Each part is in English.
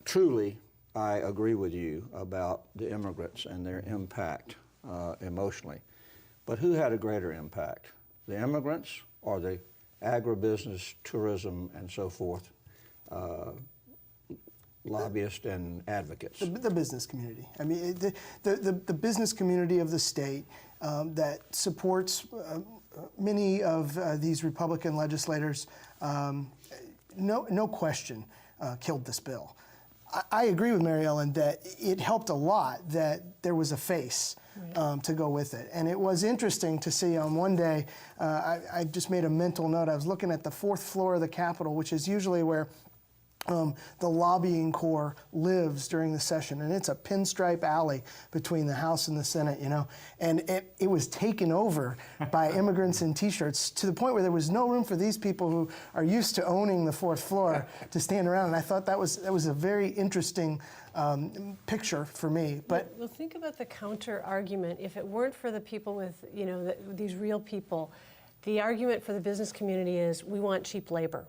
truly, I agree with you about the immigrants and their impact emotionally. But who had a greater impact, the immigrants or the agribusiness, tourism, and so forth, lobbyists and advocates? The business community. I mean, the business community of the state that supports many of these Republican legislators, no question, killed this bill. I agree with Mary Ellen that it helped a lot that there was a face to go with it. And it was interesting to see on one day, I just made a mental note. I was looking at the 4th floor of the Capitol, which is usually where the lobbying corps lives during the session, and it's a pinstripe alley between the House and the Senate, you know, and it was taken over by immigrants in T-shirts to the point where there was no room for these people who are used to owning the 4th floor to stand around, and I thought that was a very interesting picture for me. But well, think about the counter argument. If it weren't for the people with, you know, these real people, the argument for the business community is we want cheap labor,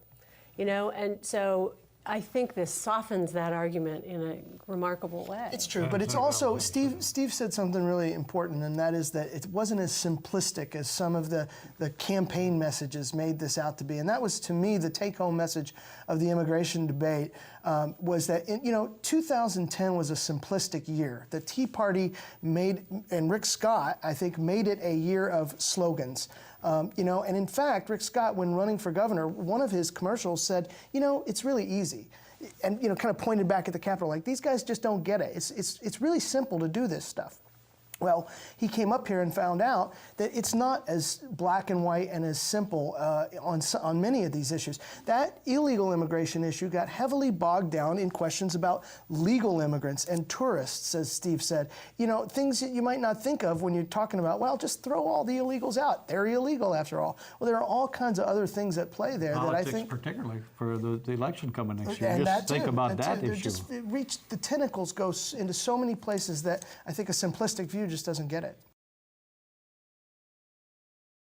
you know, and so I think this softens that argument in a remarkable way. It's true, but it's also, Steve said something really important, and that is that it wasn't as simplistic as some of the campaign messages made this out to be. And that was, to me, the take-home message of the immigration debate, was that, you know, 2010 was a simplistic year. The Tea Party made, and Rick Scott, I think, made it a year of slogans. You know, and in fact, Rick Scott, when running for governor, one of his commercials said, you know, it's really easy. And, you know, kind of pointed back at the Capitol, like, these guys just don't get it. It's really simple to do this stuff. Well, he came up here and found out that it's not as black and white and as simple on many of these issues. That illegal immigration issue got heavily bogged down in questions about legal immigrants and tourists, as Steve said. You know, things that you might not think of when you're talking about, well, just throw all the illegals out. They're illegal after all. Well, there are all kinds of other things at play there that I think... particularly for the election coming next year. And just think about that issue. The tentacles go into so many places that I think a simplistic view just doesn't get it.